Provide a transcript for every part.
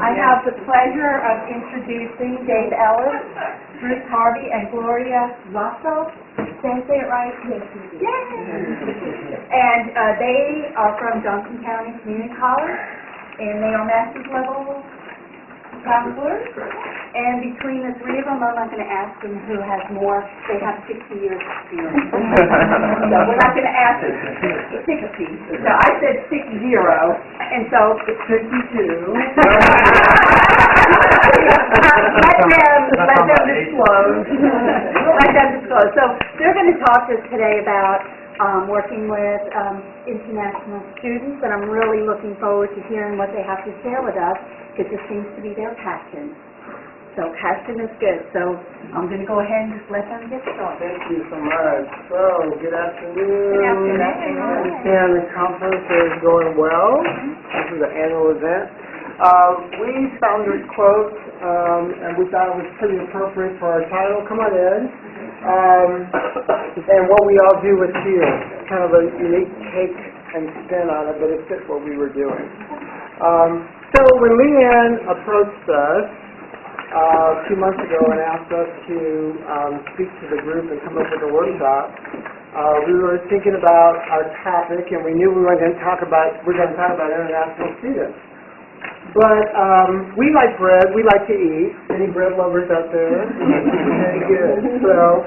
I have the pleasure of introducing Dave Ellis, Bruce Harvey, and Gloria Lasso. Did I say it right? Yes, you did. Yay! And they are from Johnson County Community College, and they are master's level counselors. And between the three of them, I'm not going to ask them who has more. They have 60 years experience. So we're not going to ask 60. So I said 60, and so it's 52. Let them disclose. Let them disclose. So they're going to talk to us today about working with international students, and I'm really looking forward to hearing what they have to share with us, because it seems to be their passion. So passion is good. So I'm going to go ahead and just let them get started. Thank you so much. So, good afternoon. Good afternoon. I understand the conference is going well. This is an annual event. We found this quote, and we thought it was pretty appropriate for our title. Come on in. And what we all do with heal. Kind of a unique take and spin on it, but it fit what we were doing. So when Leanne approached us a few months ago and asked us to speak to the group and come up with a workshop, we were thinking about our topic, and we knew we were going to talk about international students. But we like bread. We like to eat. Any bread lovers out there? Very good. So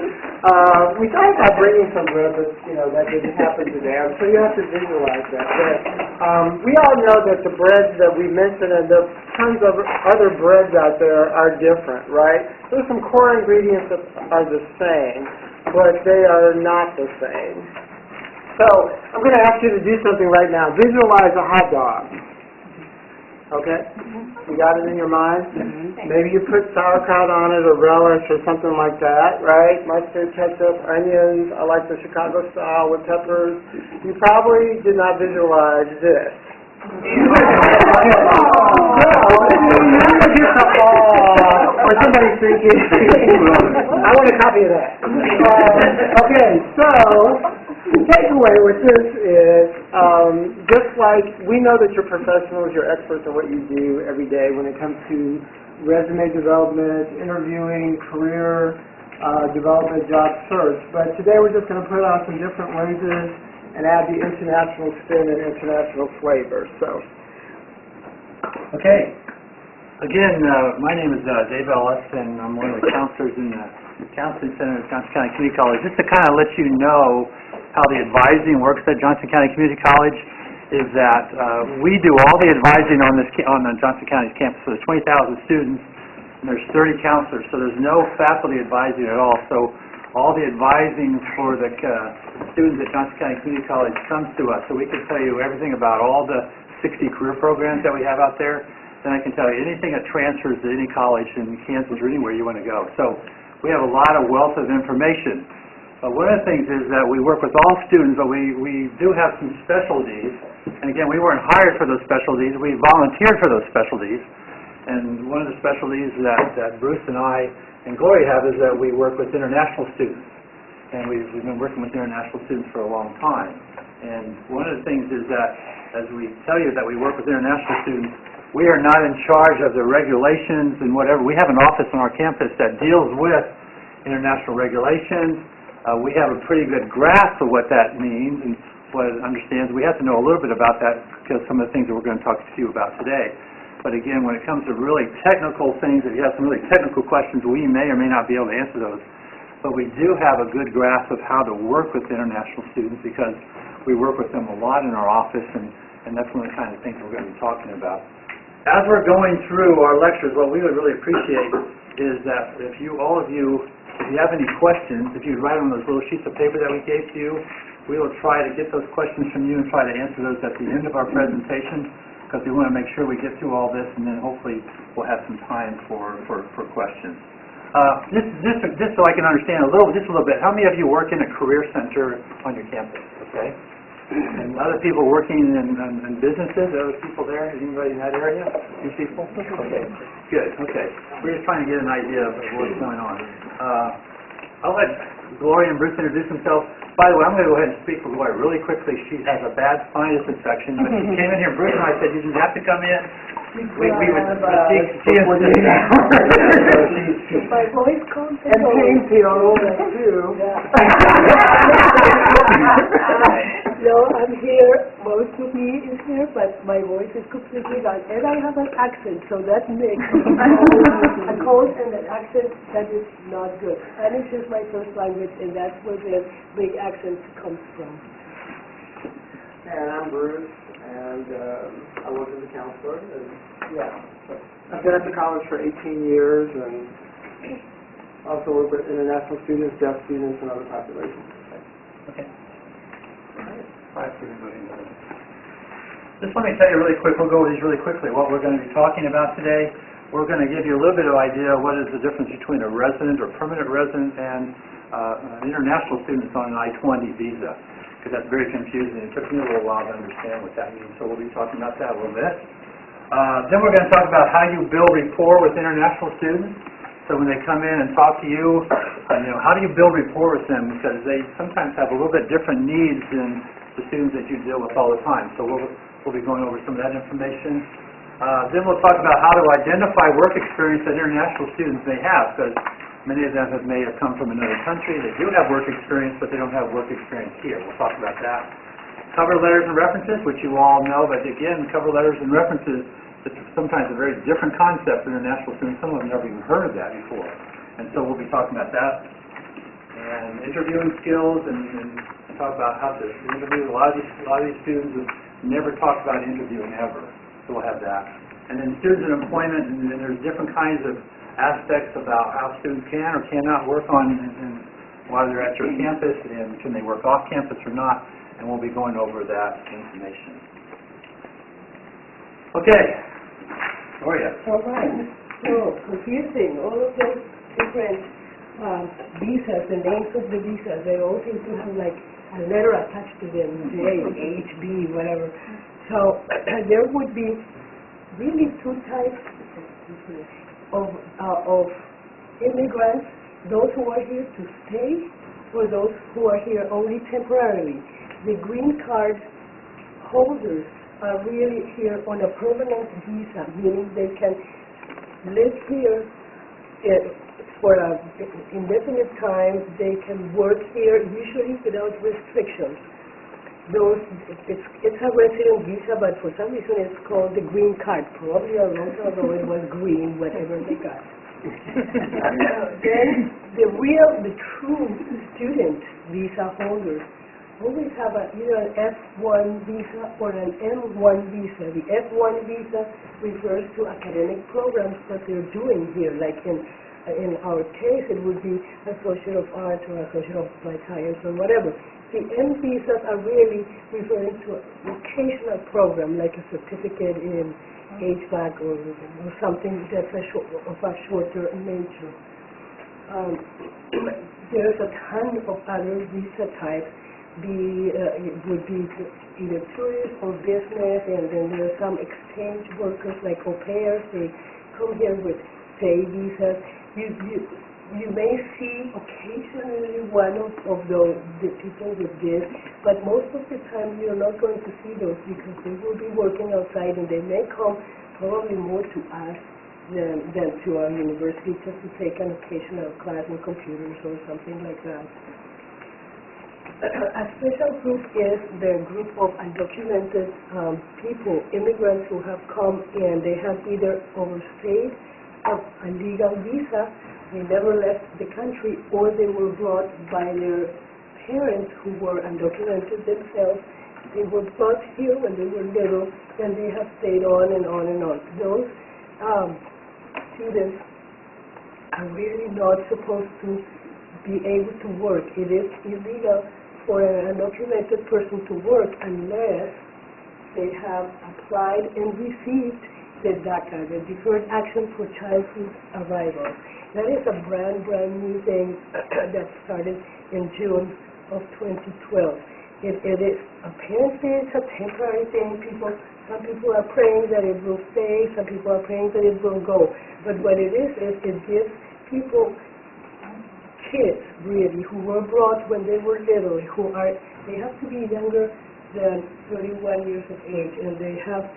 we thought about bringing some bread, but that didn't happen today. So you have to visualize that. But we all know that the breads that we mentioned and the tons of other breads out there are different, right? There's some core ingredients that are the same, but they are not the same. So I'm going to ask you to do something right now. Visualize a hot dog. Okay? You got it in your mind? Maybe you put sauerkraut on it or relish or something like that, right? Mustard, ketchup, onions. I like the Chicago style with peppers. You probably did not visualize this. Or somebody's thinking, I want a copy of that. Okay, so the takeaway with this is, just like we know that you're professionals, you're experts in what you do every day when it comes to resume development, interviewing, career development, job search. But today we're just going to put on some different lenses and add the international spin and international flavor. So, okay. Again, my name is Dave Ellis, and I'm one of the counselors in the Counseling Center at Johnson County Community College. Just to kind of let you know how the advising works at Johnson County Community College is that we do all the advising on the Johnson County campus. So there's 20,000 students, and there's 30 counselors, so there's no faculty advising at all. So all the advising for the students at Johnson County Community College comes to us, so we can tell you everything about all the 60 career programs that we have out there. Then I can tell you anything that transfers to any college in Kansas or anywhere you want to go. So we have a lot of wealth of information. One of the things is that we work with all students, but we do have some specialties. And again, we weren't hired for those specialties. We volunteered for those specialties. And one of the specialties that Bruce and I and Gloria have is that we work with international students. And we've been working with international students for a long time. And one of the things is that as we tell you that we work with international students, we are not in charge of the regulations and whatever. We have an office on our campus that deals with international regulations. We have a pretty good grasp of what that means and what it understands. We have to know a little bit about that because some of the things that we're going to talk to you about today. But again, when it comes to really technical things, if you have some really technical questions, we may or may not be able to answer those. But we do have a good grasp of how to work with international students because we work with them a lot in our office, and that's one of the kind of things we're going to be talking about. As we're going through our lectures, what we would really appreciate is that if all of you have any questions, if you write on those little sheets of paper that we gave to you, we will try to get those questions from you and try to answer those at the end of our presentation, because we want to make sure we get through all this, and then hopefully we'll have some time for questions. Just so I can understand just a little bit, how many of you work in a career center on your campus? Okay. And other people working in businesses, other people there? Anybody in that area? Any people? Okay, good, okay. We're just trying to get an idea of what's going on. I'll let Gloria and Bruce introduce themselves. By the way, I'm going to go ahead and speak for Gloria really quickly. She has a bad sinus infection, but she came in here, Bruce and I said, you didn't have to come in. She My voice comes and painty all over too. No, I'm here, most of me is here, but my voice is completely gone. And I have an accent, so that makes a cold and an accent that is not good. Spanish is my first language, and that's where the big accent comes from. And I'm Bruce, and I work as a counselor. And, I've been at the college for 18 years, and also work with international students, deaf students, and other populations. Okay. All right, everybody. Just let me tell you really quick, we'll go over these really quickly, what we're going to be talking about today. We're going to give you a little bit of idea what is the difference between a resident or permanent resident and an international student on an I-20 visa, because that's very confusing. It took me a little while to understand what that means, so we'll be talking about that a little bit. Then we're going to talk about how you build rapport with international students. So when they come in and talk to you, how do you build rapport with them? Because they sometimes have a little bit different needs than the students that you deal with all the time. So we'll be going over some of that information. Then we'll talk about how to identify work experience that international students may have, because many of them may have come from another country. They do have work experience, but they don't have work experience here. We'll talk about that. Cover letters and references, which you all know, but again, cover letters and references, it's sometimes a very different concept for international students. Some of them never even heard of that before. And so we'll be talking about that. And interviewing skills, and talk about how to interview. A lot of these students have never talked about interviewing ever. So we'll have that. And then students in employment, and then there's different kinds of aspects about how students can or cannot work on and while they're at your campus, and can they work off campus or not, and we'll be going over that information. Okay, Gloria. All right. So, confusing, all of those different visas, the names of the visas, they all seem to have like a letter attached to them, J, H, B, whatever. So, there would be really two types of immigrants, those who are here to stay, or those who are here only temporarily. The green card holders are really here on a permanent visa, meaning they can live here for an indefinite time. They can work here, usually without restrictions. It's a resident visa, but for some reason it's called the green card. Probably a long time ago it was green, whatever they got. Then the true student visa holders always have either an F1 visa or an M1 visa. The F1 visa refers to academic programs that they're doing here, like in our case it would be Associate of Arts or Associate of Applied Science or whatever. The M visas are really referring to a vocational program, like a certificate in HVAC or something that's of a shorter nature. There's a ton of other visa types. It would be either tourist or business, and then there are some exchange workers like au pairs. They come here with stay visas. You may see occasionally one of the people with this, but most of the time you're not going to see those because they will be working outside, and they may come probably more to us than to our university just to take an occasional class in computers or something like that. A special group is the group of undocumented people, immigrants who have come in. They have either overstayed a legal visa, they never left the country, or they were brought by their parents who were undocumented themselves. They were brought here when they were little, and they have stayed on and on and on. Those students are really not supposed to be able to work. It is illegal for an undocumented person to work unless they have applied and received the DACA, the Deferred Action for Childhood Arrival. That is a brand new thing that started in June of 2012. It is apparently it's a temporary thing. Some people are praying that it will stay. Some people are praying that it will go. But what it is it gives people kids, really, who were brought when they were little, they have to be younger than 31 years of age, and they have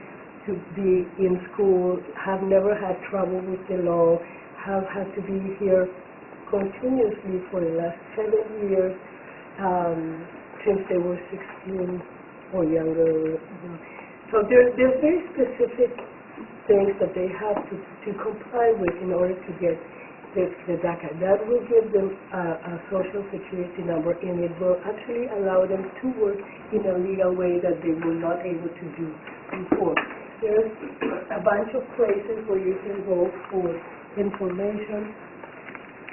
to be in school, have never had trouble with the law, have had to be here continuously for the last 7 years, since they were 16 or younger. So there's very specific things that they have to comply with in order to get the DACA. That will give them a social security number, and it will actually allow them to work in a legal way that they were not able to do before. There's a bunch of places where you can go for information.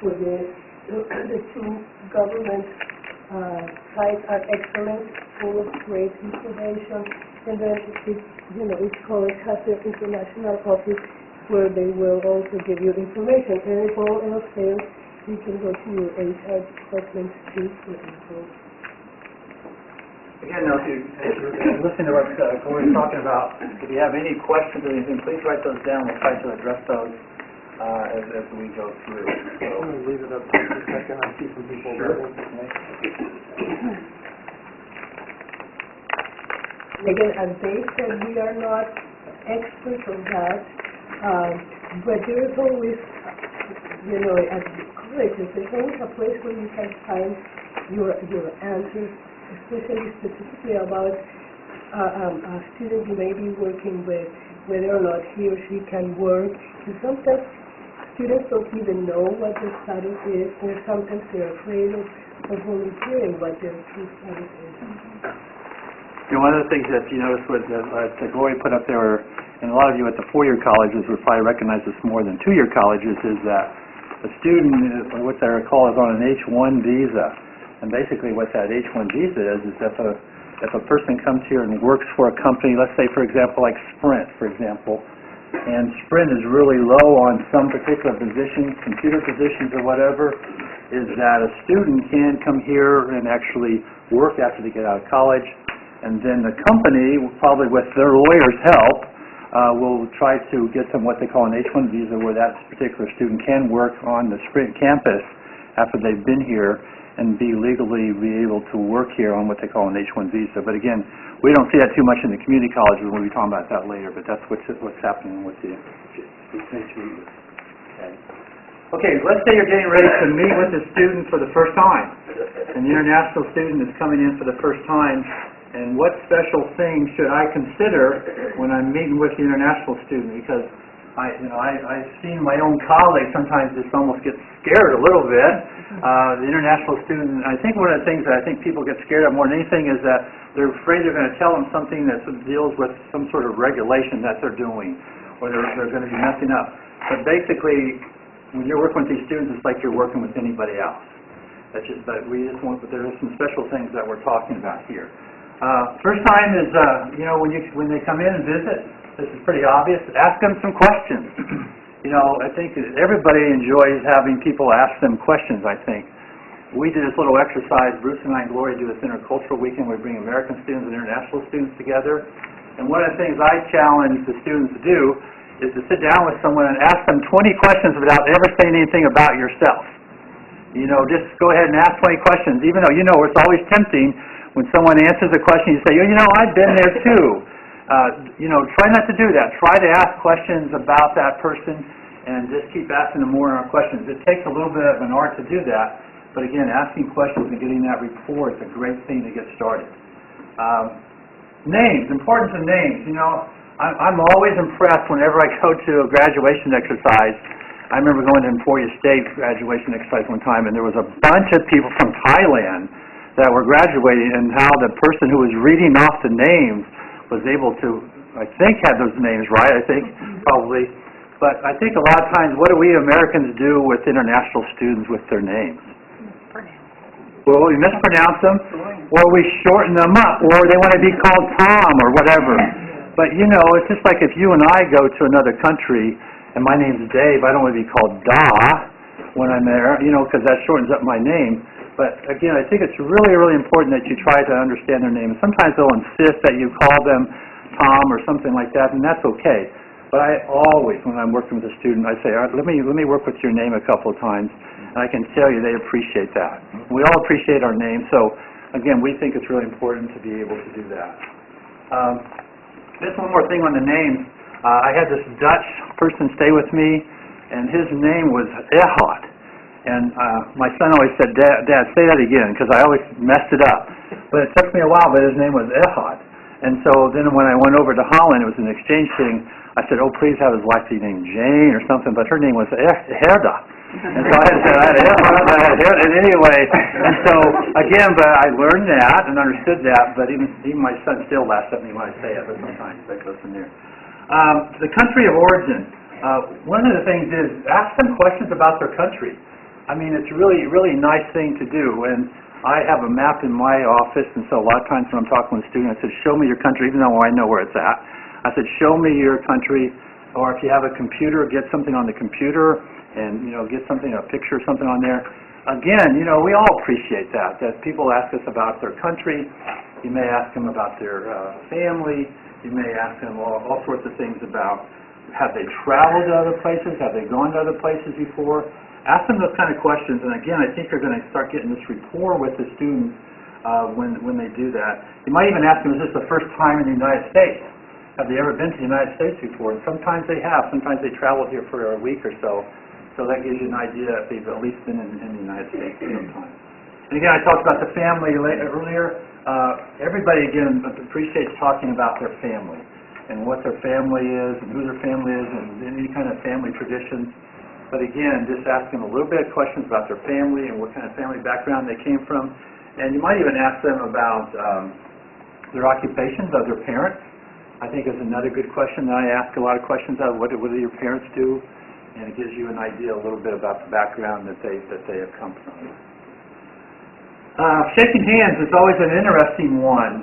For the two government sites are excellent, full of great information, and then each college has their international office where they will also give you information. And if all else fails, you can go to your HR department too for info. Again, now, if you're listening to what Glory's talking about, if you have any questions or anything, please write those down. We'll try to address those as we go through. So, I'm going to leave it up just a second. I see some people waiting. Again, as they said, we are not experts on that, but there is always, at colleges, there's always a place where you can find your answers, especially specifically about a student you may be working with, whether or not he or she can work. And sometimes students don't even know what their status is, or sometimes they're afraid of volunteering what their true status is. one of the things that you noticed was that Glory put up there, and a lot of you at the four-year colleges would probably recognize this more than two-year colleges, is that a student, what they call is on an H-1 visa. And basically what that H-1 visa is if a person comes here and works for a company, let's say, for example, like Sprint, for example, and Sprint is really low on some particular positions, computer positions or whatever, is that a student can come here and actually work after they get out of college, and then the company, probably with their lawyer's help, will try to get them what they call an H-1 visa, where that particular student can work on the Sprint campus after they've been here and be able to work here on what they call an H-1 visa. But again, we don't see that too much in the community colleges. We'll be talking about that later, but that's what's happening with the H-1 Okay, let's say you're getting ready to meet with a student for the first time, and the international student is coming in for the first time, and what special things should I consider when I'm meeting with the international student? Because I've seen my own colleagues sometimes just almost get scared a little bit. The international student, I think one of the things that I think people get scared of more than anything is that they're afraid they're going to tell them something that deals with some sort of regulation that they're doing, or they're going to be messing up. But basically, when you're working with these students, it's like you're working with anybody else. But there are some special things that we're talking about here. First time is, when they come in and visit, this is pretty obvious. Ask them some questions. I think that everybody enjoys having people ask them questions, I think. We do this little exercise, Bruce and I and Gloria do this intercultural weekend. We bring American students and international students together. And one of the things I challenge the students to do is to sit down with someone and ask them 20 questions without ever saying anything about yourself. Just go ahead and ask 20 questions, even though it's always tempting when someone answers a question, you say, I've been there too. Try not to do that. Try to ask questions about that person and just keep asking them more and more questions. It takes a little bit of an art to do that, but again, asking questions and getting that rapport is a great thing to get started. Names, importance of names. I'm always impressed whenever I go to a graduation exercise. I remember going to Emporia State graduation exercise one time, and there was a bunch of people from Thailand that were graduating, and how the person who was reading off the names was able to, I think, have those names right, probably. But I think a lot of times, what do we Americans do with international students with their names? Well, we mispronounce them, or we shorten them up, or they want to be called Tom or whatever. But, it's just like if you and I go to another country, and my name's Dave, I don't want to be called Da when I'm there, because that shortens up my name. But again, I think it's really, really important that you try to understand their name. And sometimes they'll insist that you call them Tom or something like that, and that's okay. But I always, when I'm working with a student, I say, all right, let me work with your name a couple of times, and I can tell you they appreciate that. We all appreciate our name, so again, we think it's really important to be able to do that. Just one more thing on the names. I had this Dutch person stay with me, and his name was Ehud. And my son always said, Dad, say that again, because I always messed it up. But it took me a while, but his name was Ehud. And so then when I went over to Holland, it was an exchange thing, I said, oh, please have his wife be named Jane or something, but her name was Herda. And so I had Herda, and anyway, and so, again, but I learned that and understood that, but even my son still laughs at me when I say it, but sometimes I listen there. The country of origin. One of the things is, ask them questions about their country. I mean, it's really, really nice thing to do, and I have a map in my office, and so a lot of times when I'm talking with students, I said, show me your country, even though I know where it's at. I said, show me your country, or if you have a computer, get something on the computer, and, get something, a picture or something on there. Again, we all appreciate that people ask us about their country. You may ask them about their family. You may ask them all sorts of things about, have they traveled to other places? Have they gone to other places before? Ask them those kind of questions, and again, I think you're going to start getting this rapport with the students when they do that. You might even ask them, is this the first time in the United States? Have they ever been to the United States before? And sometimes they have. Sometimes they traveled here for a week or so. So that gives you an idea if they've at least been in the United States sometime. And again, I talked about the family earlier. Everybody, again, appreciates talking about their family and what their family is and who their family is and any kind of family traditions. But again, just ask them a little bit of questions about their family and what kind of family background they came from. And you might even ask them about their occupations of their parents. I think is another good question that I ask a lot of questions of. What do your parents do? And it gives you an idea a little bit about the background that they have come from. Shaking hands is always an interesting one.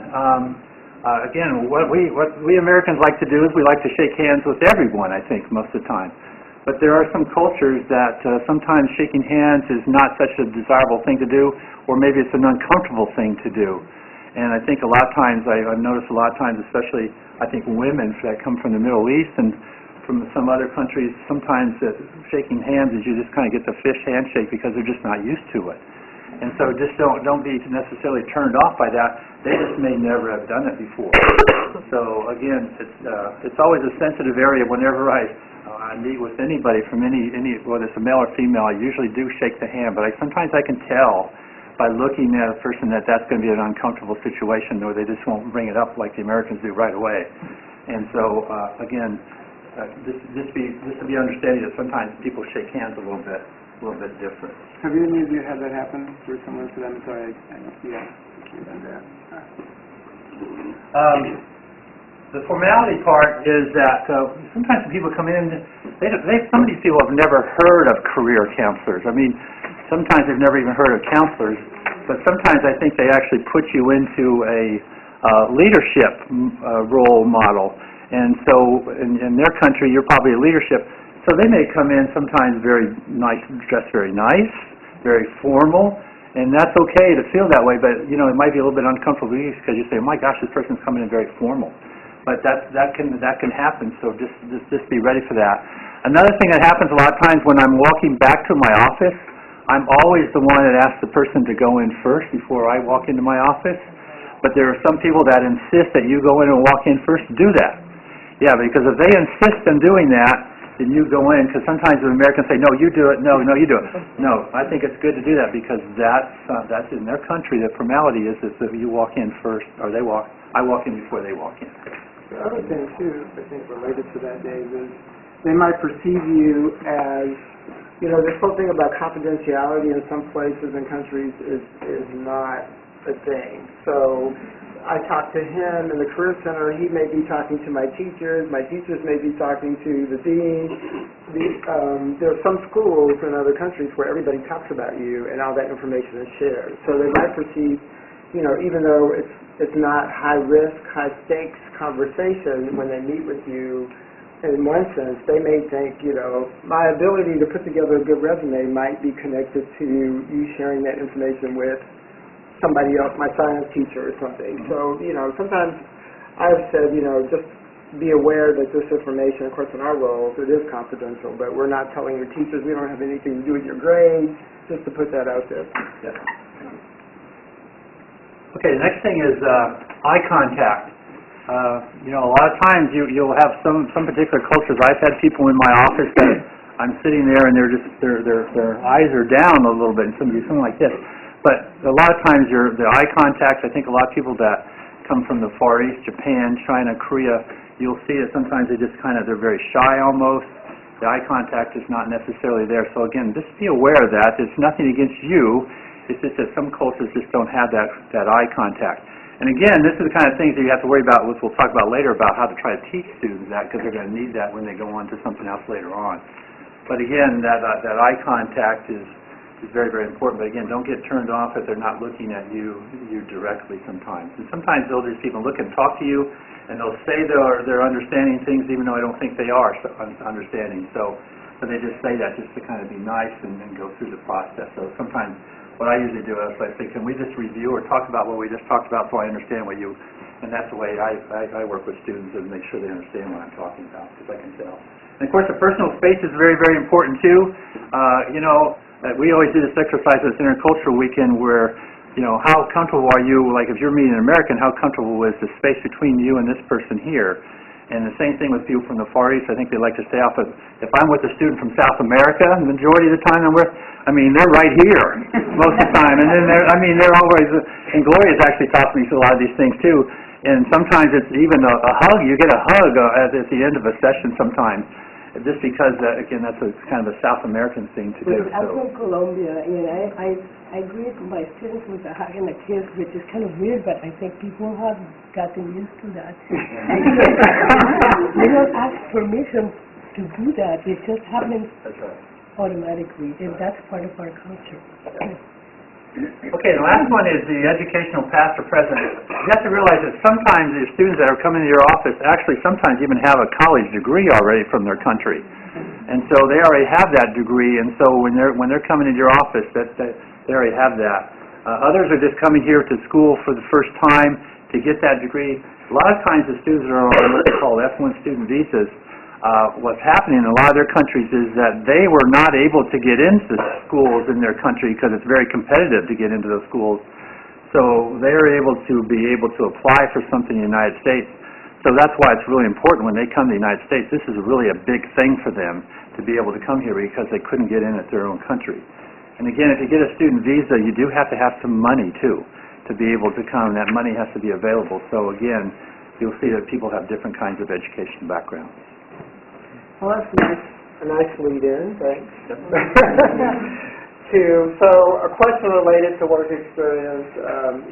Again, what we Americans like to do is we like to shake hands with everyone, I think, most of the time. But there are some cultures that sometimes shaking hands is not such a desirable thing to do, or maybe it's an uncomfortable thing to do. And I think a lot of times, I've noticed a lot of times, especially I think women that come from the Middle East and from some other countries, sometimes shaking hands is you just kind of get the fish handshake because they're just not used to it. And so just don't be necessarily turned off by that. They just may never have done it before. So again, it's always a sensitive area. Whenever I meet with anybody from any whether it's a male or female, I usually do shake the hand, but sometimes I can tell by looking at a person that that's going to be an uncomfortable situation, or they just won't bring it up like the Americans do right away. And so again, just to be understanding that sometimes people shake hands a little bit different. Have any of you had that happen through someone to them? Sorry, The formality part is that sometimes when people come in, some of these people have never heard of career counselors. I mean, sometimes they've never even heard of counselors, but sometimes I think they actually put you into a leadership role model. And so in their country, you're probably a leadership. So they may come in sometimes very nice, dressed very nice, very formal, and that's okay to feel that way, but it might be a little bit uncomfortable because you say, oh my gosh, this person's coming in very formal. But that can happen, so just be ready for that. Another thing that happens a lot of times when I'm walking back to my office, I'm always the one that asks the person to go in first before I walk into my office. But there are some people that insist that you go in and walk in first. Do that. Yeah, because if they insist on doing that, then you go in, because sometimes the Americans say, no, you do it, no, you do it. No, I think it's good to do that because that's in their country. The formality is that you walk in first, or I walk in before they walk in. The other thing, too, I think related to that, Dave, is they might perceive you as, this whole thing about confidentiality in some places and countries is not a thing. So I talk to him in the Career Center, he may be talking to my teachers may be talking to the dean. There are some schools in other countries where everybody talks about you and all that information is shared. So they might perceive, even though it's not high risk, high stakes conversation when they meet with you, in one sense, they may think, my ability to put together a good resume might be connected to you sharing that information with somebody else, my science teacher or something. So, sometimes I've said, just be aware that this information, of course, in our roles, it is confidential, but we're not telling your teachers, we don't have anything to do with your grades, just to put that out there. Yes. Okay, the next thing is eye contact. You know, a lot of times you'll have some particular cultures. I've had people in my office that I'm sitting there and their eyes are down a little bit, and something like this. But a lot of times the eye contact, I think a lot of people that come from the Far East, Japan, China, Korea, you'll see that sometimes they're very shy almost. The eye contact is not necessarily there. So again, just be aware of that. It's nothing against you. It's just that some cultures just don't have that eye contact. And again, this is the kind of things that you have to worry about, which we'll talk about later, about how to try to teach students that, because they're going to need that when they go on to something else later on. But again, that eye contact is very, very important. But again, don't get turned off if they're not looking at you directly sometimes. And sometimes they'll just even look and talk to you, and they'll say they're understanding things even though I don't think they are understanding. So they just say that just to kind of be nice and then go through the process. So sometimes what I usually do is I say, can we just review or talk about what we just talked about so I understand what you, and that's the way I work with students and make sure they understand what I'm talking about, because I can tell. And of course, the personal space is very, very important too. You know, we always do this exercise at this Intercultural Weekend where, you know, how comfortable are you, like if you're meeting an American, how comfortable is the space between you and this person here? And the same thing with people from the Far East. I think they like to stay off of, if I'm with a student from South America, the majority of the time I'm with, I mean, they're right here most of the time. And then they're always, and Gloria's actually taught me a lot of these things too. And sometimes it's even a hug. You get a hug at the end of a session sometimes, just because, again, that's kind of a South American thing to do. I'm from Colombia, and I greet my students with a hug and a kiss, which is kind of weird, but I think people have gotten used to that. They don't ask permission to do that. It just happens automatically, and that's part of our culture. Okay, the last one is the educational past or present. You have to realize that sometimes the students that are coming to your office actually sometimes even have a college degree already from their country. And so they already have that degree, and so when they're coming into your office, they already have that. Others are just coming here to school for the first time to get that degree. A lot of times the students are on what they call F1 student visas. What's happening in a lot of their countries is that they were not able to get into schools in their country because it's very competitive to get into those schools. So they're able to apply for something in the United States. So that's why it's really important when they come to the United States. This is really a big thing for them to be able to come here because they couldn't get in at their own country. And again, if you get a student visa, you do have to have some money too to be able to come. That money has to be available. So again, you'll see that people have different kinds of education backgrounds. Well, that's a nice lead-in, thanks. So a question related to work experience.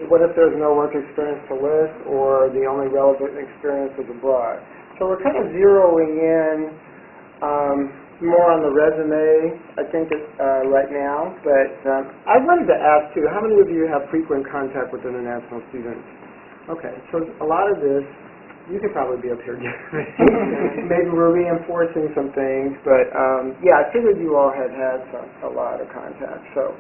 What if there's no work experience to list, or the only relevant experience is abroad? So we're kind of zeroing in more on the resume, I think, right now. But I wanted to ask, too, how many of you have frequent contact with international students? Okay, so a lot of this, you could probably be up here. Maybe we're reinforcing some things, but yeah, I figured you all had a lot of contact. So,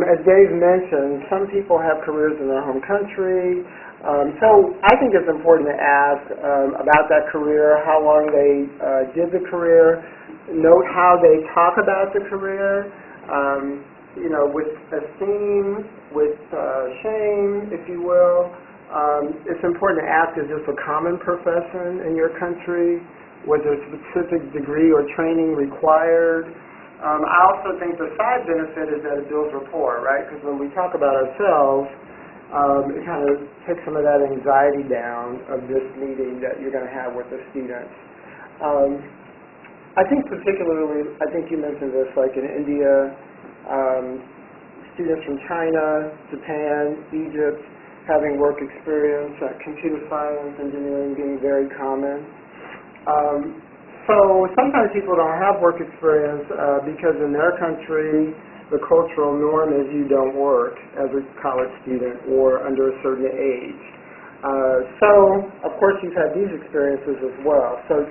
as Dave mentioned, some people have careers in their home country. So I think it's important to ask about that career, how long they did the career, note how they talk about the career. You know, with esteem, with shame, if you will. It's important to ask, is this a common profession in your country? Was there a specific degree or training required? I also think the side benefit is that it builds rapport, right? Because when we talk about ourselves, it kind of takes some of that anxiety down of this meeting that you're going to have with the students. I think particularly, I think you mentioned this, like in India, students from China, Japan, Egypt, having work experience, computer science, engineering being very common. So sometimes people don't have work experience because in their country the cultural norm is you don't work as a college student or under a certain age. So of course you've had these experiences as well. So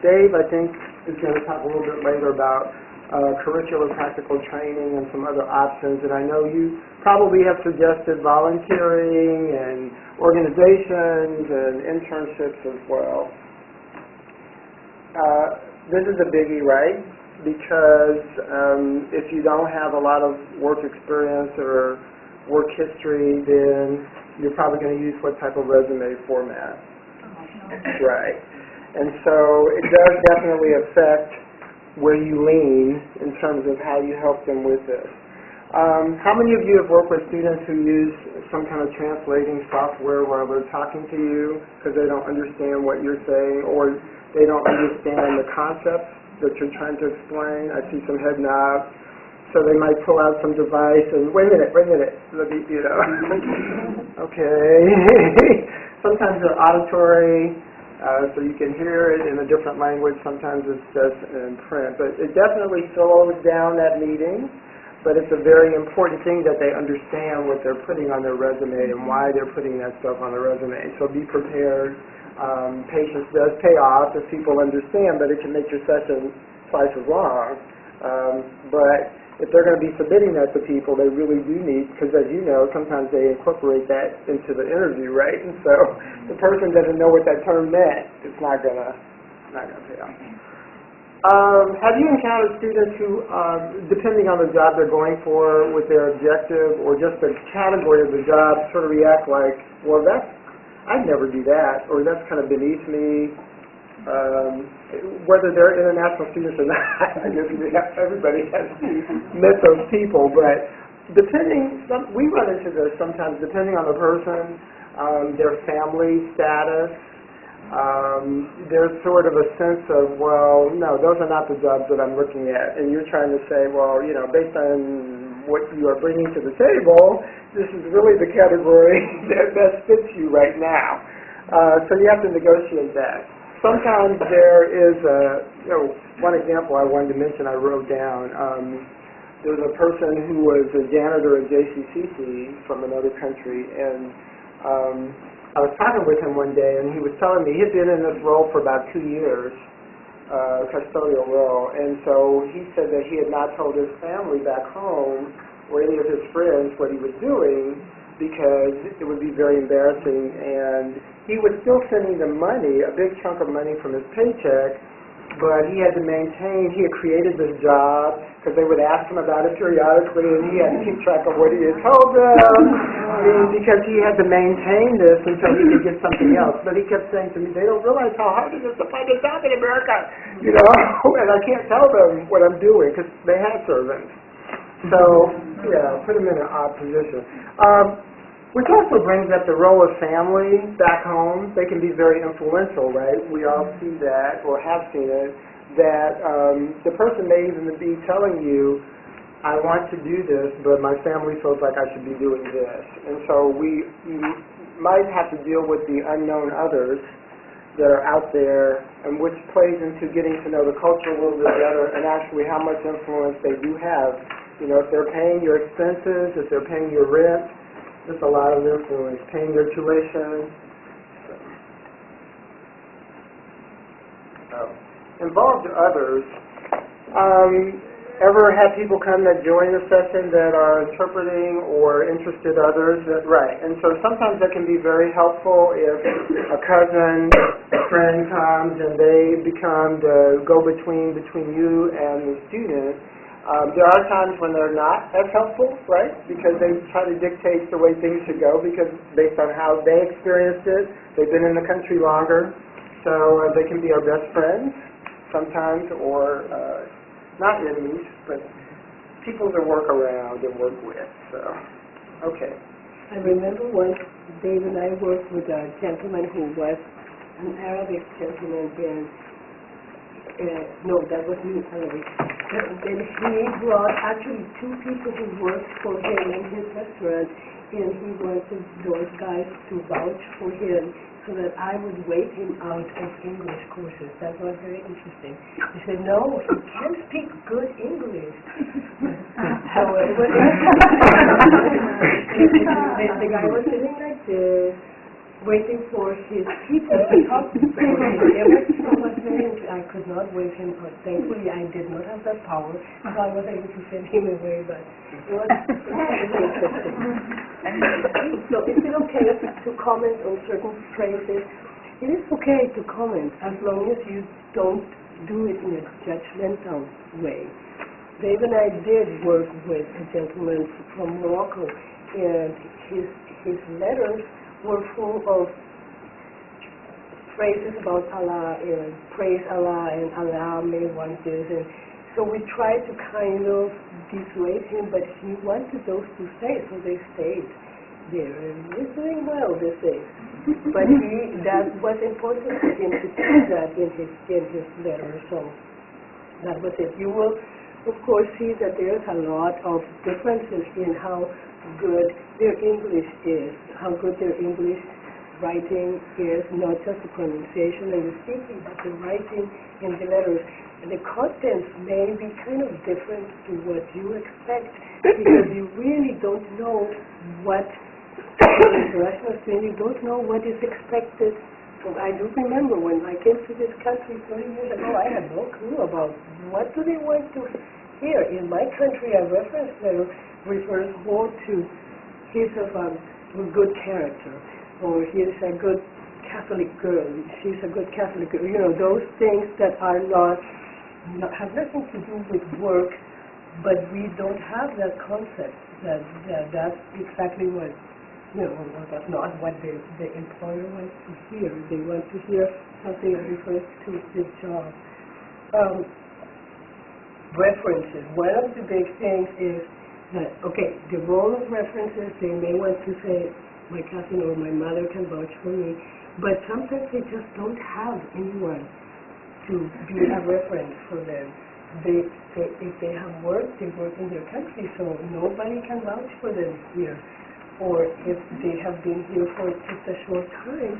Dave, I think, is going to talk a little bit later about curricular practical training and some other options. And I know you probably have suggested volunteering and organizations and internships as well. This is a biggie, right? Because if you don't have a lot of work experience or work history, then you're probably going to use what type of resume format? Right. And so it does definitely affect where you lean in terms of how you help them with this. How many of you have worked with students who use some kind of translating software while they're talking to you because they don't understand what you're saying or they don't understand the concepts that you're trying to explain? I see some head nods. So they might pull out some device and, wait a minute, let me, okay. Sometimes they're auditory, so you can hear it in a different language. Sometimes it's just in print. But it definitely slows down that meeting, but it's a very important thing that they understand what they're putting on their resume and why they're putting that stuff on their resume. So be prepared. Patience does pay off if people understand, but it can make your session twice as long. But if they're going to be submitting that to people, they really do need, because as you know, sometimes they incorporate that into the interview, right? And so the person doesn't know what that term meant. It's not going to pay off. Have you encountered students who, depending on the job they're going for, with their objective or just the category of the job, sort of react like, well, I'd never do that, or that's kind of beneath me? Whether they're international students or not, I guess everybody has met those people, but we run into this sometimes depending on the person, their family status. There's sort of a sense of, well, no, those are not the jobs that I'm looking at, and you're trying to say, well, based on what you are bringing to the table, this is really the category that best fits you right now. So you have to negotiate that. Sometimes there is one example I wanted to mention I wrote down. There was a person who was a janitor at JCCC from another country, and I was talking with him one day, and he was telling me he'd been in this role for about 2 years, custodial role, and so he said that he had not told his family back home or any of his friends what he was doing because it would be very embarrassing, and he was still sending them money, a big chunk of money from his paycheck, but he had to maintain, he had created this job because they would ask him about it periodically, and he had to keep track of what he had told them, because he had to maintain this until he could get something else. But he kept saying to me, they don't realize how hard it is to find a job in America, and I can't tell them what I'm doing because they have servants. So, put them in an odd position. Which also brings up the role of family back home. They can be very influential, right? We all see that, or have seen it, that the person may even be telling you, I want to do this, but my family feels like I should be doing this. And so we might have to deal with the unknown others that are out there, and which plays into getting to know the culture a little bit better and actually how much influence they do have. If they're paying your expenses, if they're paying your rent, there's a lot of influence, paying their tuition. Involved others. Ever had people come that join a session that are interpreting or interested others? Right. And so sometimes that can be very helpful if a cousin, a friend comes and they become the go-between between you and the student. There are times when they're not as helpful, right? Because they try to dictate the way things should go because based on how they experienced it, they've been in the country longer. So they can be our best friends sometimes, or not enemies, but people to work around and work with. So, okay. I remember once Dave and I worked with a gentleman who was an Arabic gentleman, and no, that was not Arabic. Then he brought actually 2 people who worked for him in his restaurant, and he wanted those guys to vouch for him so that I would wait him out of English courses. That was very interesting. He said, no, he can speak good English. So it was the guy was sitting like this, waiting for his people to talk to him. There was so much I could not wave him, but thankfully I did not have that power, so I was able to send him away, but it was interesting. So is it okay to comment on certain phrases? It is okay to comment as long as you don't do it in a judgmental way. Dave and I did work with a gentleman from Morocco, and his letters were full of phrases about Allah, praise Allah, and Allah may want this, and so we tried to kind of dissuade him, but he wanted those to stay, so they stayed there, and he's doing well these days. But that was important for him to see that in his letter, so that was it. You will, of course, see that there's a lot of differences in how good their English is, how good their English writing is, not just the pronunciation and the speaking, but the writing and the letters. And the contents may be kind of different to what you expect, because you really don't know what, as an international student, you don't know what is expected. So I do remember when I came to this country 30 years ago, I had no clue about what do they want to hear. In my country, a reference letter refers more to he's of a good character, or he's a good Catholic girl, she's a good Catholic girl, you know, those things that are have nothing to do with work, but we don't have that concept that's exactly what, you know, that's not what the employer wants to hear. They want to hear something that refers to the job. References. One of the big things is that, okay, the role of references, they may want to say, my cousin or my mother can vouch for me, but sometimes they just don't have anyone to be a reference for them. If they have work, they work in their country, so nobody can vouch for them here. Or if they have been here for just a short time,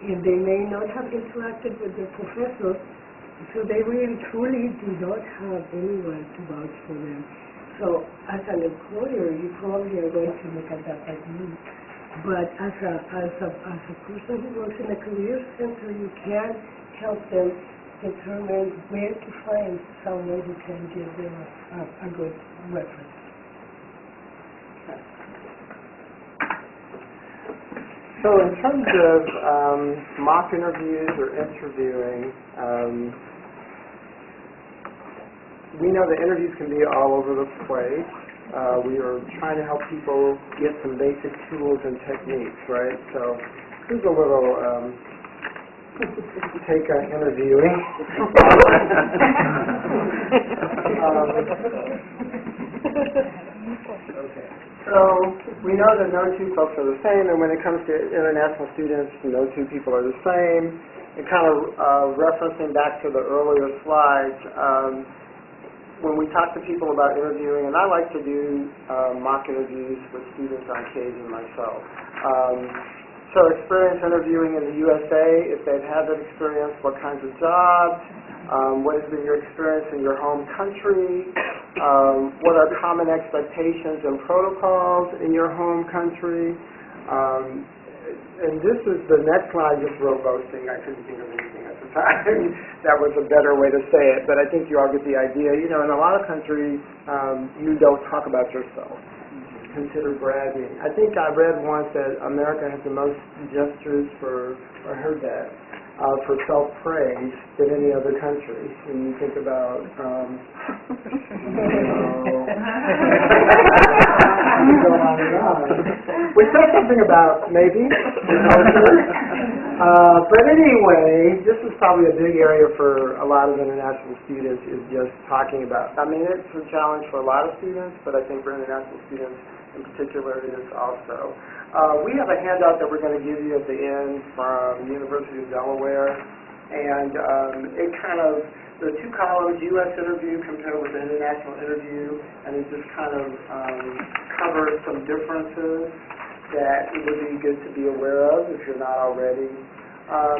and they may not have interacted with their professor, so they really truly do not have anyone to vouch for them. So as an employer, you probably are going to look at that like me. But as a person who works in a career center, you can help them determine where to find someone who can give them a good reference. So in terms of mock interviews or interviewing, we know that interviews can be all over the place. We are trying to help people get some basic tools and techniques, right? So here's a little take on interviewing. Okay. So we know that no two folks are the same, and when it comes to international students, no two people are the same. And kind of referencing back to the earlier slides, when we talk to people about interviewing, and I like to do mock interviews with students on occasion myself. So experience interviewing in the USA, if they've had that experience, what kinds of jobs, what has been your experience in your home country, what are common expectations and protocols in your home country. And this is the next slide, just wrote boasting. I couldn't think of anything at the time that was a better way to say it, but I think you all get the idea. You know, in a lot of countries, you don't talk about yourself. Consider bragging. I think I read once that America has the most gestures for, or heard that, for self-praise than any other country. When you think about, which says something about maybe the culture. But anyway, this is probably a big area for a lot of international students, is just talking about. I mean, it's a challenge for a lot of students, but I think for international students in particular it is also. We have a handout that we're going to give you at the end from the University of Delaware, and it kind of, the two columns, U.S. interview compared with the international interview, and it just kind of covers some differences that it would be good to be aware of if you're not already.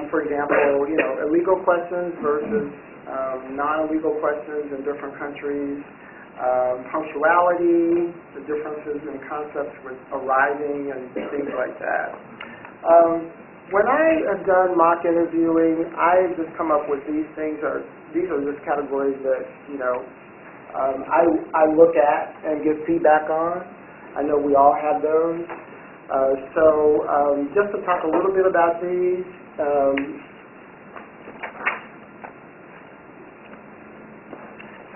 For example, you know, illegal questions versus non-illegal questions in different countries. Punctuality, the differences in concepts with arriving and things like that. when I have done mock interviewing, I just come up with these things. These are just categories that, I look at and give feedback on. I know we all have those. Just to talk a little bit about these.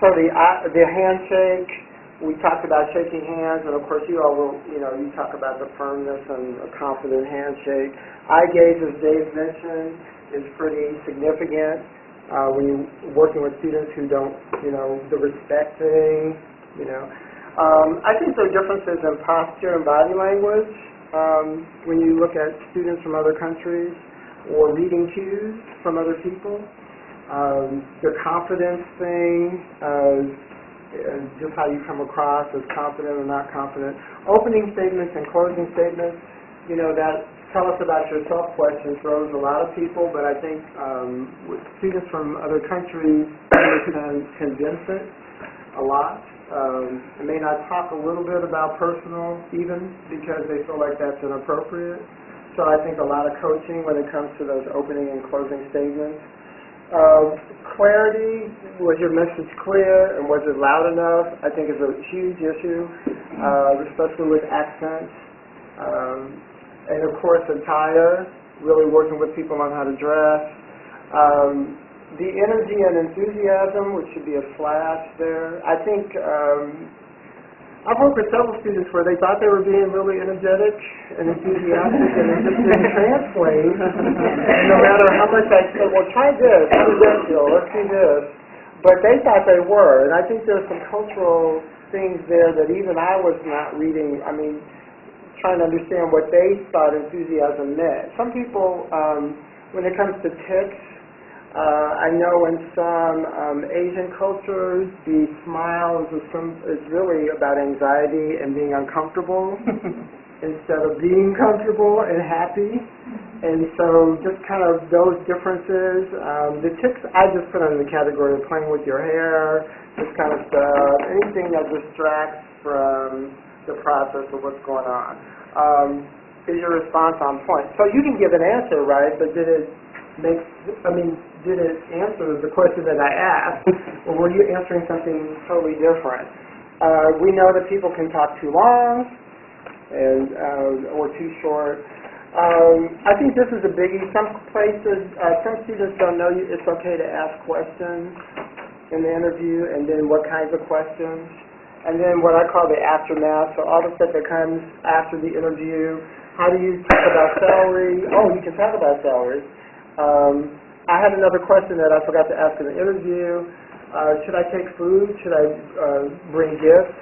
So the handshake, we talked about shaking hands, and of course you all will, you talk about the firmness and a confident handshake. Eye gaze, as Dave mentioned, is pretty significant when you're working with students who don't, the respect thing, I think there are differences in posture and body language when you look at students from other countries or reading cues from other people. The confidence thing, just how you come across as confident or not confident. Opening statements and closing statements, that tell us about yourself question throws a lot of people, but I think with students from other countries can condense it a lot. They may not talk a little bit about personal even because they feel like that's inappropriate. So I think a lot of coaching when it comes to those opening and closing statements. Clarity, was your message clear and was it loud enough? I think is a huge issue, especially with accents. And of course attire, really working with people on how to dress. The energy and enthusiasm, which should be a slash there. I think I've worked with several students where they thought they were being really energetic and enthusiastic and it just didn't translate. No matter how much I said, well, try this, how does that feel, let's do this. But they thought they were, and I think there's some cultural things there that even I was not reading, trying to understand what they thought enthusiasm meant. Some people, when it comes to tics, I know in some Asian cultures, the smile is really about anxiety and being uncomfortable instead of being comfortable and happy. And so just kind of those differences. The tics, I just put in the category of playing with your hair, this kind of stuff, anything that distracts from the process of what's going on. Is your response on point? So you can give an answer, right, but did it did it answer the question that I asked, or were you answering something totally different? We know that people can talk too long and or too short. I think this is a biggie. Some places, some students don't know it's okay to ask questions in the interview, and then what kinds of questions, and then what I call the aftermath, so all the stuff that comes after the interview. How do you talk about salary? Oh, you can talk about salary. I had another question that I forgot to ask in the interview. Should I take food? Should I bring gifts?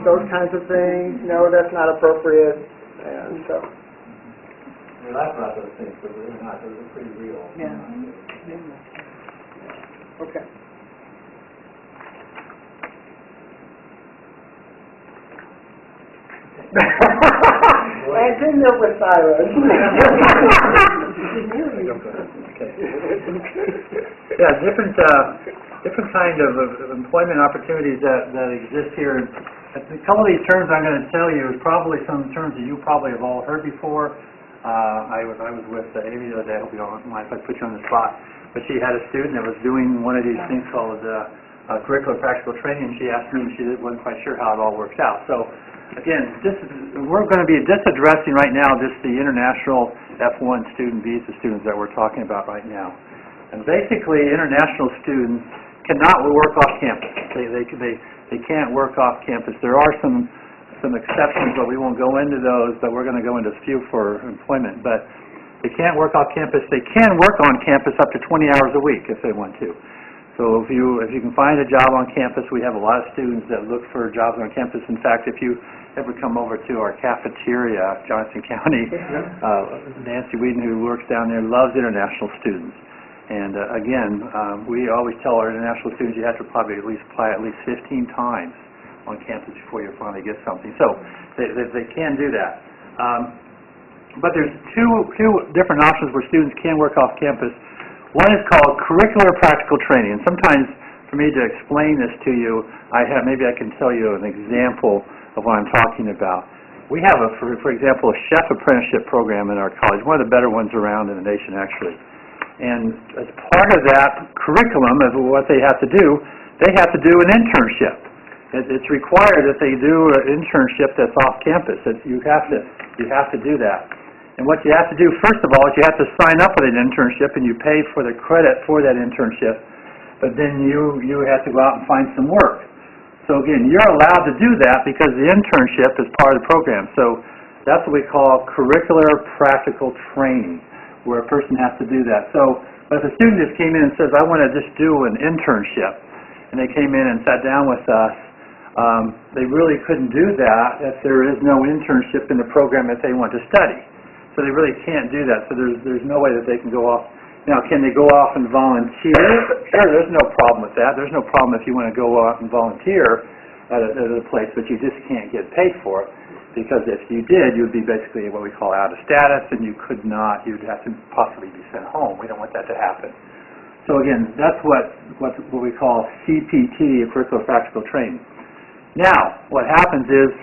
Those kinds of things. No, that's not appropriate. And so. We laugh about those things, but they're not. Those are pretty real. Yeah. Okay. And then there was silence. Yeah, different kind of employment opportunities that exist here. A couple of these terms I'm going to tell you is probably some terms that you probably have all heard before. I was with Amy the other day. I hope you don't mind if I put you on the spot. But she had a student that was doing one of these things called curricular practical training. She asked me, and she wasn't quite sure how it all works out. So again, we're going to be just addressing right now just the international F1 student visa students that we're talking about right now. And basically, international students cannot work off campus. They can't work off campus. There are some exceptions, but we won't go into those. But we're going to go into a few for employment. But they can't work off campus. They can work on campus up to 20 hours a week if they want to. So if you can find a job on campus, we have a lot of students that look for jobs on campus. In fact, if you ever come over to our cafeteria, Johnson County, Nancy Whedon, who works down there, loves international students. And again, we always tell our international students you have to probably apply at least 15 times on campus before you finally get something. So they can do that. But there's two different options where students can work off campus. One is called curricular practical training. And sometimes for me to explain this to you, maybe I can tell you an example of what I'm talking about. we have, for example, a chef apprenticeship program in our college, one of the better ones around in the nation, actually. And as part of that curriculum of what they have to do, they have to do an internship. It's required that they do an internship that's off campus. You have to do that. And what you have to do, first of all, is you have to sign up with an internship, and you pay for the credit for that internship. But then you have to go out and find some work. So again, you're allowed to do that because the internship is part of the program. So that's what we call curricular practical training, where a person has to do that. So if a student just came in and says, I want to just do an internship, and they came in and sat down with us, they really couldn't do that if there is no internship in the program that they want to study. So they really can't do that. So there's no way that they can go off. Now, can they go off and volunteer? Sure, there's no problem with that. There's no problem if you want to go off and volunteer at a place, but you just can't get paid for it. Because if you did, you would be basically what we call out of status, and you could not, you'd have to possibly be sent home. We don't want that to happen. So again, that's what we call CPT, curricular practical training. Now, what happens is,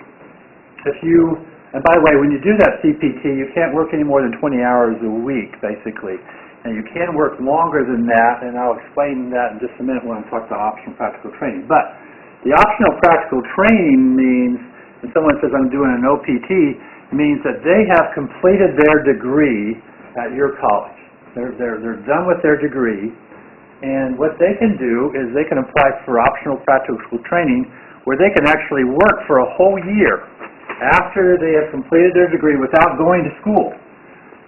and by the way, when you do that CPT, you can't work any more than 20 hours a week, basically. And you can work longer than that, and I'll explain that in just a minute when I talk about optional practical training. But the optional practical training means, when someone says I'm doing an OPT, it means that they have completed their degree at your college. They're done with their degree, and what they can do is they can apply for optional practical training where they can actually work for a whole year after they have completed their degree without going to school.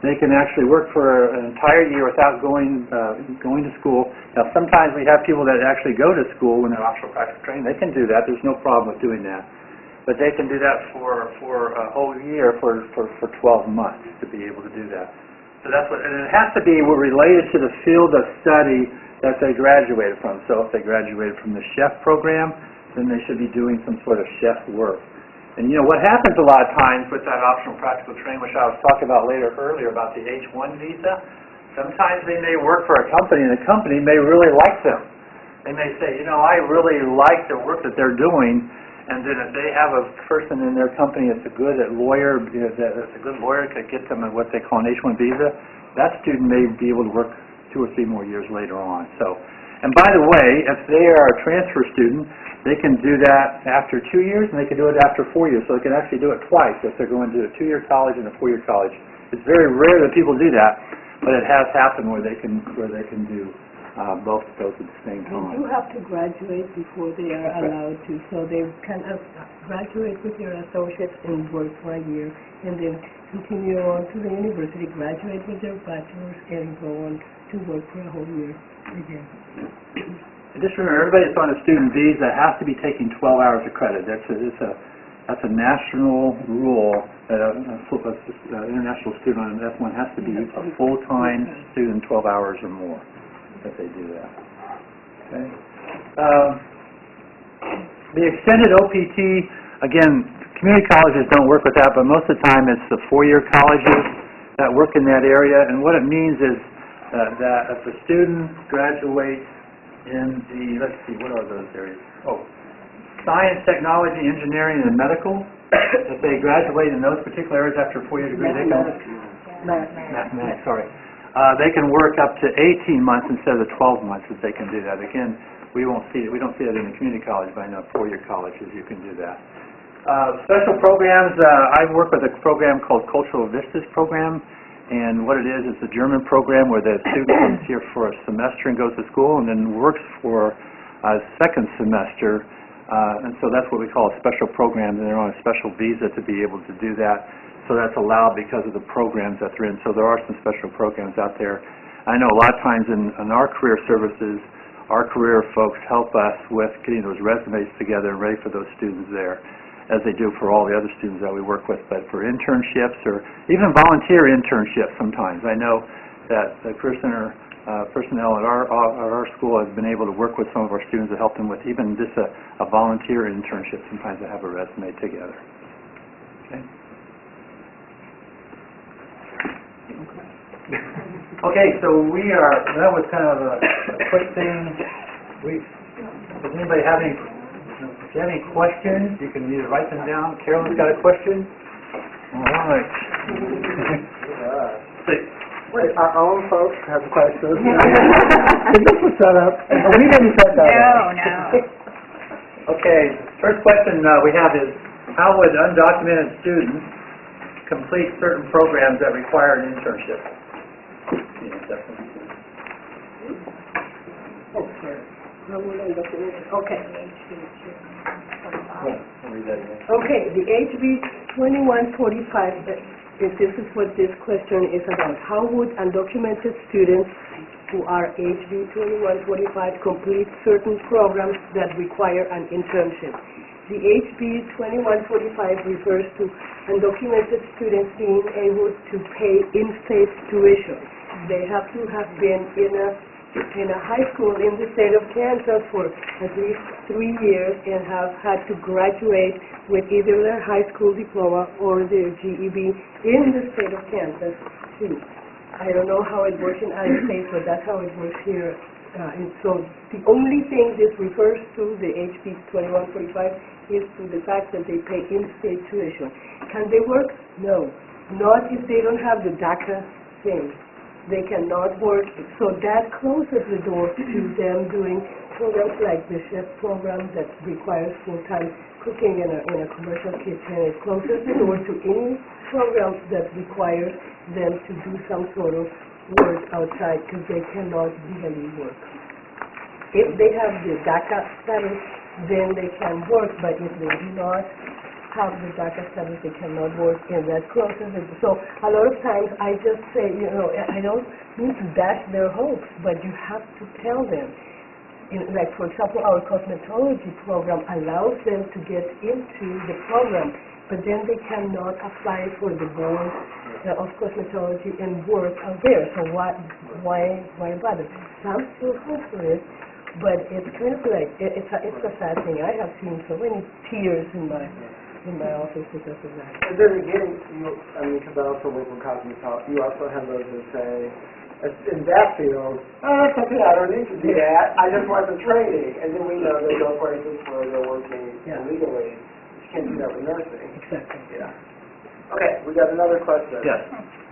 They can actually work for an entire year without going to school. Now, sometimes we have people that actually go to school when they're optional practical training. They can do that. There's no problem with doing that. But they can do that for a whole year, for 12 months to be able to do that. So that's what, and it has to be related to the field of study that they graduated from. So if they graduated from the chef program, then they should be doing some sort of chef work. And you know, what happens a lot of times with that optional practical training, which I was talking about earlier about the H-1 visa, sometimes they may work for a company, and the company may really like them. They may say, you know, I really like the work that they're doing, and then if they have a person in their company that's a good lawyer, could get them what they call an H-1 visa, that student may be able to work 2 or 3 more years later on. So, and by the way, if they are a transfer student, they can do that after 2 years, and they can do it after 4 years. So they can actually do it twice if they're going to do a 2-year college and a 4-year college. It's very rare that people do that, but it has happened where they can do both of those at the same time. They do have to graduate before they are allowed to, so they can graduate with their associates and work for a year, and then continue on to the university, graduate with their bachelor's, and go on to work for a whole year again. And just remember, everybody that's on a student visa has to be taking 12 hours of credit. That's a national rule that an international student on an F1 has to be a full-time student, 12 hours or more, if they do that. Okay. The extended OPT, again, community colleges don't work with that, but most of the time it's the 4-year colleges that work in that area. And what it means is that if a student graduates in the, let's see, what are those areas? Oh, science, technology, engineering, and medical. If they graduate in those particular areas after a 4-year degree, they can... Mathematics, sorry. They can work up to 18 months instead of the 12 months if they can do that. Again, we don't see that in the community college, but I know 4-year colleges you can do that. Special programs, I work with a program called Cultural Vistas Program. And what it is, it's a German program where the student comes here for a semester and goes to school and then works for a second semester. And so that's what we call a special program, and they're on a special visa to be able to do that. So that's allowed because of the programs that they're in. So there are some special programs out there. I know a lot of times in our career services, our career folks help us with getting those resumes together and ready for those students there, as they do for all the other students that we work with. But for internships or even volunteer internships sometimes, I know that the Career Center personnel at our school has been able to work with some of our students to help them with even just a volunteer internship. Sometimes they have a resume together. Okay. Okay, so that was kind of a quick thing. Does anybody have any? If you have any questions, you can either write them down. Carolyn's got a question. All right. Wait, our own folks have questions. This was set up. We didn't set that up. No. Okay, first question we have is, how would undocumented students complete certain programs that require an internship? Okay. Okay, the HB 2145, if this is what this question is about. How would undocumented students who are HB 2145 complete certain programs that require an internship? The HB 2145 refers to undocumented students being able to pay in-state tuition. They have to have been in a high school in the state of Kansas for at least 3 years and have had to graduate with either their high school diploma or their GED in the state of Kansas too. I don't know how it works in other states, but that's how it works here. And so the only thing this refers to, the HB 2145, is to the fact that they pay in-state tuition. Can they work? No. Not if they don't have the DACA thing. They cannot work, so that closes the door to them doing programs like the chef program that requires full-time cooking in a commercial kitchen. It closes the door to any program that requires them to do some sort of work outside because they cannot legally work. If they have the DACA status, then they can work, but if they do not have the DACA status, they cannot work, and that closes it. So a lot of times I just say, I don't mean to dash their hopes, but you have to tell them. Like, for example, our cosmetology program allows them to get into the program, but then they cannot apply for the board of cosmetology and work out there. So why bother? Some still hope for it, but it's kind of like, it's a sad thing. I have seen so many tears in my office because of that. And then again, because I also work with cosmetology, you also have those that say, in that field, that's okay, I don't need to do that, I just want the training. And then we know they go places where they're working illegally. You can't do that with nursing. Exactly. Yeah. Okay, we got another question. Yes.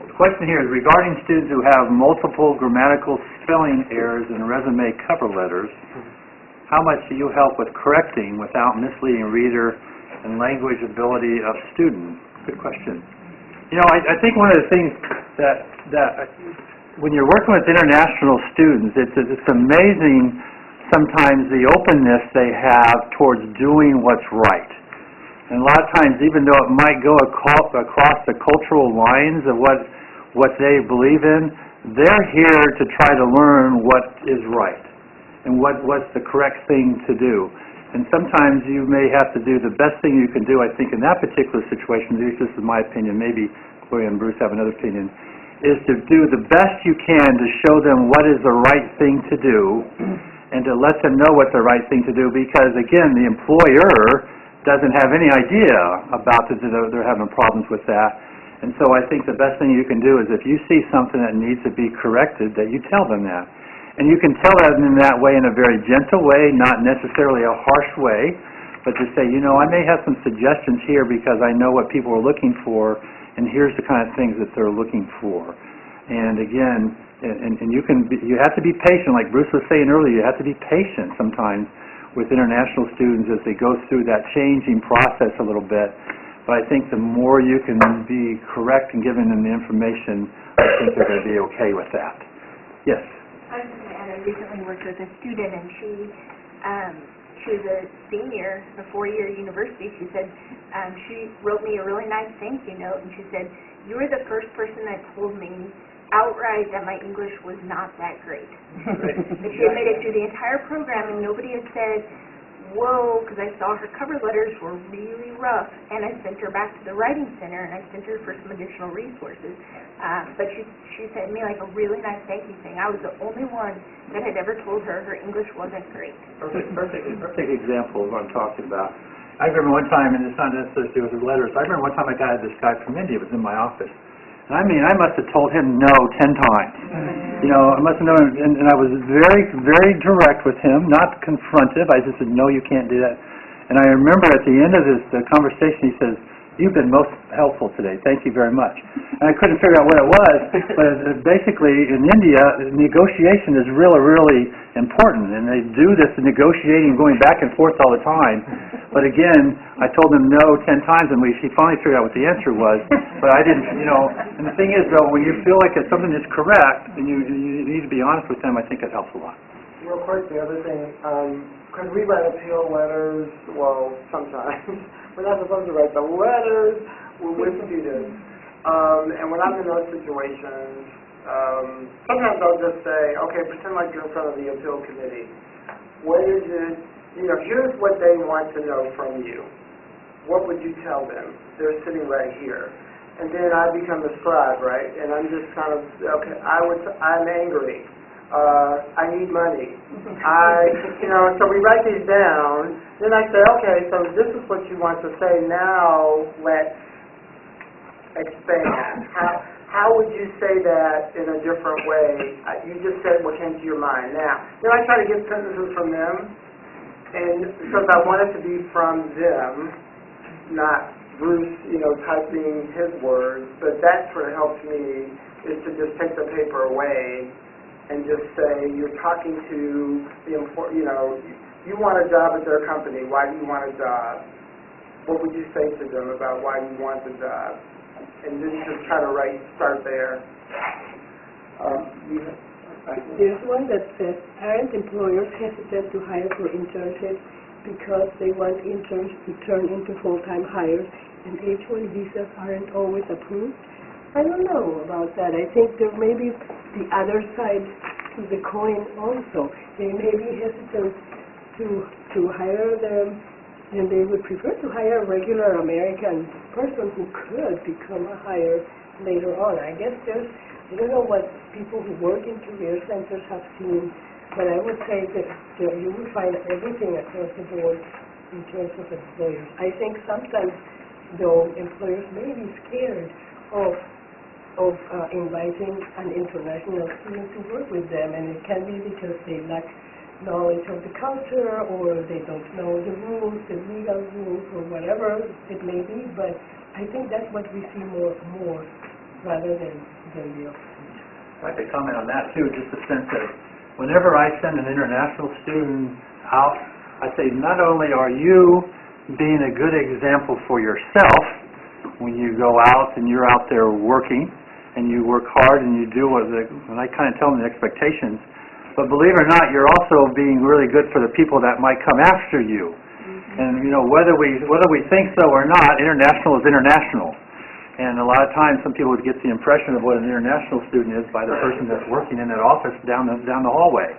The question here is regarding students who have multiple grammatical spelling errors in resume cover letters, how much do you help with correcting without misleading reader and language ability of student? Good question. I think one of the things that when you're working with international students, it's amazing sometimes the openness they have towards doing what's right. And a lot of times, even though it might go across the cultural lines of what they believe in, they're here to try to learn what is right and what's the correct thing to do. And sometimes you may have to do the best thing you can do, I think, in that particular situation, at least this is my opinion, maybe Gloria and Bruce have another opinion, is to do the best you can to show them what is the right thing to do and to let them know what the right thing to do, because, again, the employer doesn't have any idea about they're having problems with that. And so I think the best thing you can do is if you see something that needs to be corrected, that you tell them that. And you can tell them in that way, in a very gentle way, not necessarily a harsh way, but to say, I may have some suggestions here because I know what people are looking for, and here's the kind of things that they're looking for. And again, and you have to be patient, like Bruce was saying earlier, you have to be patient sometimes with international students as they go through that changing process a little bit. But I think the more you can be correct in giving them the information, I think they're going to be okay with that. Yes? I was just going to add, I recently worked with a student, and she was a senior, a 4-year university. She said, she wrote me a really nice thank you note, and she said, you were the first person that told me outright that my English was not that great. And she had made it through the entire program, and nobody had said, whoa, because I saw her cover letters were really rough, and I sent her back to the Writing Center, and I sent her for some additional resources. But she sent me like a really nice thank you thing. I was the only one that had ever told her English wasn't great. Perfect example of what I'm talking about. I remember one time, and it's not necessarily to do with the letters, I remember one time I got this guy from India, was in my office. And I must have told him no 10 times. I must have known, and I was very, very direct with him, not confrontive. I just said, no, you can't do that. And I remember at the end of the conversation, he says, You've been most helpful today. Thank you very much. And I couldn't figure out what it was, but basically in India, negotiation is really, really important, and they do this negotiating, going back and forth all the time. But again, I told them no 10 times, and she finally figured out what the answer was. But I didn't, and the thing is, though, when you feel like it's something is correct, and you need to be honest with them, I think it helps a lot. Real quick, the other thing, because we write appeal letters, well, sometimes. We're not supposed to write the letters with students. And when I'm in those situations, sometimes I'll just say, okay, pretend like you're in front of the appeal committee. What is it, here's what they want to know from you. What would you tell them? They're sitting right here. And then I become the scribe, right? And I'm just kind of, okay, I'm angry. I need money. So we write these down. Then I say, okay, so this is what you want to say. Now let's expand. How would you say that in a different way? You just said what came to your mind. Now, then I try to get sentences from them, and because I want it to be from them, not Bruce, typing his words. But that's what helps me, is to just take the paper away and just say, you're talking to the you want a job at their company. Why do you want a job? What would you say to them about why you want the job? And then just try to start there. There's one that says, aren't employers hesitant to hire for internships because they want interns to turn into full-time hires, and H-1 visas aren't always approved? I don't know about that. I think there may be the other side to the coin also. They may be hesitant to hire them, and they would prefer to hire a regular American person who could become a hire later on. I guess I don't know what people who work in career centers have seen, but I would say that you will find everything across the board in terms of employers. I think sometimes, though, employers may be scared of inviting an international student to work with them, and it can be because they lack knowledge of the culture, or they don't know the rules, the legal rules, or whatever it may be. But I think that's what we see more rather than the opposite. I'd like to comment on that too, just a sense that whenever I send an international student out, I say not only are you being a good example for yourself when you go out and you're out there working and you work hard and you do and I kind of tell them the expectations, but believe it or not, you're also being really good for the people that might come after you. And whether we think so or not, international is international. And a lot of times some people would get the impression of what an international student is by the person that's working in that office down the hallway.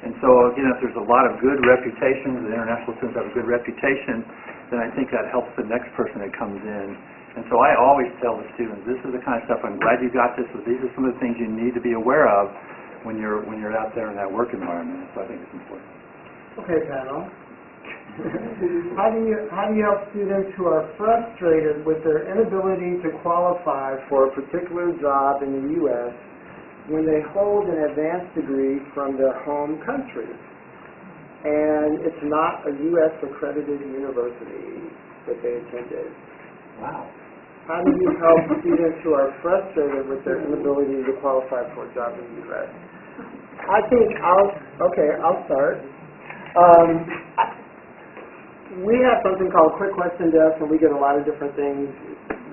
And so again, if there's a lot of good reputations, the international students have a good reputation, then I think that helps the next person that comes in. And so I always tell the students, this is the kind of stuff, I'm glad you got this, but these are some of the things you need to be aware of when you're out there in that work environment. So I think it's important. Okay, panel. How do you help students who are frustrated with their inability to qualify for a particular job in the U.S. when they hold an advanced degree from their home country and it's not a U.S. accredited university that they attended? Wow. How do you help students who are frustrated with their inability to qualify for a job in the U.S.? I think I'll start. We have something called Quick Question Desk, and we get a lot of different things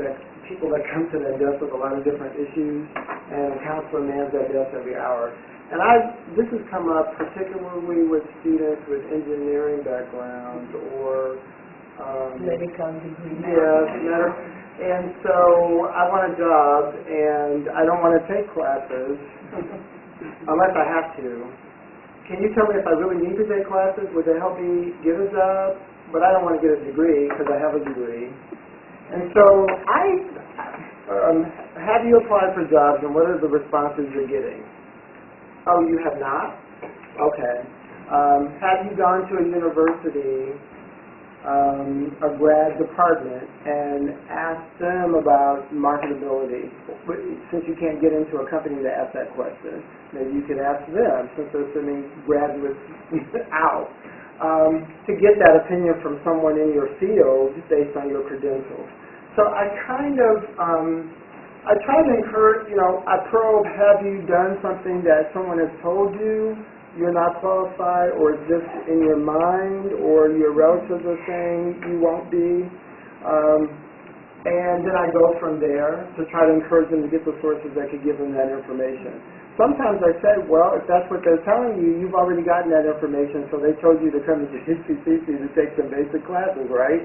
that people that come to that desk with a lot of different issues, and a counselor mans that desk every hour. And this has come up particularly with students with engineering backgrounds or medical degree. Yes, and so I want a job, and I don't want to take classes unless I have to. Can you tell me if I really need to take classes? Would it help me get a job? But I don't want to get a degree because I have a degree. And so have you applied for jobs, and what are the responses you're getting? Oh, you have not? Okay. Have you gone to a university, a grad department, and asked them about marketability? Since you can't get into a company to ask that question, maybe you could ask them, since they're sending graduates out, to get that opinion from someone in your field based on your credentials. So I kind of, I try to encourage, I probe, have you done something that someone has told you you're not qualified, or is this in your mind, or your relatives are saying you won't be? And then I go from there to try to encourage them to get the sources that could give them that information. Sometimes I say, well, if that's what they're telling you, you've already gotten that information, so they told you to come to HCCC to take some basic classes, right?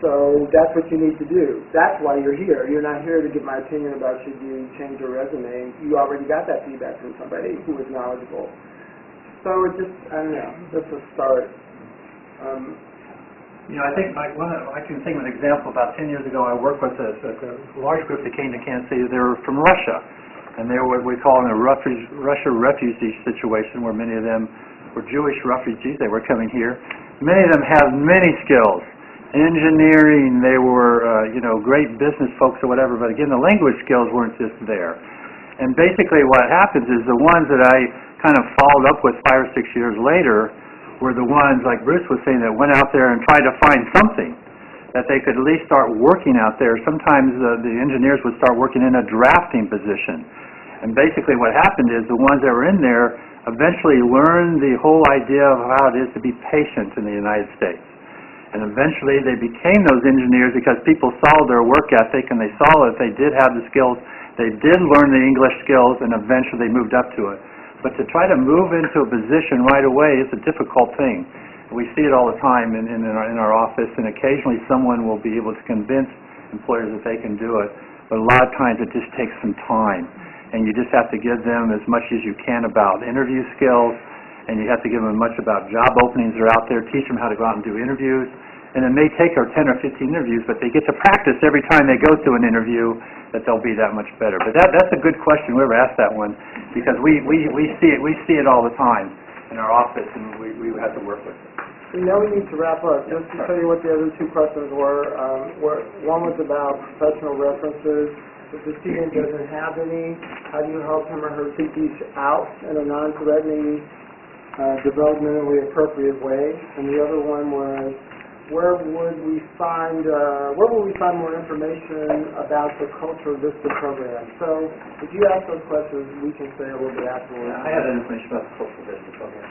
So that's what you need to do. That's why you're here. You're not here to get my opinion about should you change your resume. You already got that feedback from somebody who is knowledgeable. So it just, I don't know, just a start. I think I can think of an example. About 10 years ago, I worked with a large group that came to Kansas City. They were from Russia, and they were what we call in a Russia refugee situation, where many of them were Jewish refugees. They were coming here. Many of them have many skills. Engineering, they were, great business folks or whatever, but again, the language skills weren't just there. And basically what happens is the ones that I kind of followed up with 5 or 6 years later were the ones, like Bruce was saying, that went out there and tried to find something that they could at least start working out there. Sometimes the engineers would start working in a drafting position. And basically what happened is the ones that were in there eventually learned the whole idea of how it is to be patient in the United States. And eventually they became those engineers because people saw their work ethic and they saw that they did have the skills, they did learn the English skills, and eventually they moved up to it. But to try to move into a position right away is a difficult thing. We see it all the time in our office, and occasionally someone will be able to convince employers that they can do it. But a lot of times it just takes some time. And you just have to give them as much as you can about interview skills, and you have to give them much about job openings that are out there, teach them how to go out and do interviews. And it may take 10 or 15 interviews, but they get to practice every time they go through an interview that they'll be that much better. But that's a good question, whoever asked that one, because we see it all the time in our office, and we have to work with it. We need to wrap up. Just to tell you what the other 2 questions were. One was about professional references. If the student doesn't have any, how do you help him or her seek these out in a non-threatening, developmentally appropriate way? And the other one was, where would we find more information about the culture of this program? So if you ask those questions, we can say a little bit afterwards. I have that information about the cultural business program.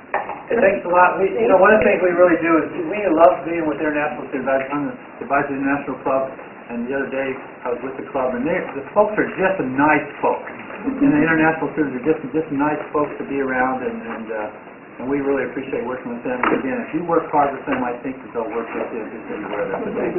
It takes a lot. One of the things we really do is we love being with international students. I'm the advisor of the International Club, and the other day I was with the club, and the folks are just nice folks. And the international students are just nice folks to be around, and we really appreciate working with them. Again, if you work hard with them, I think that they'll work with you. Just so you're aware of that today.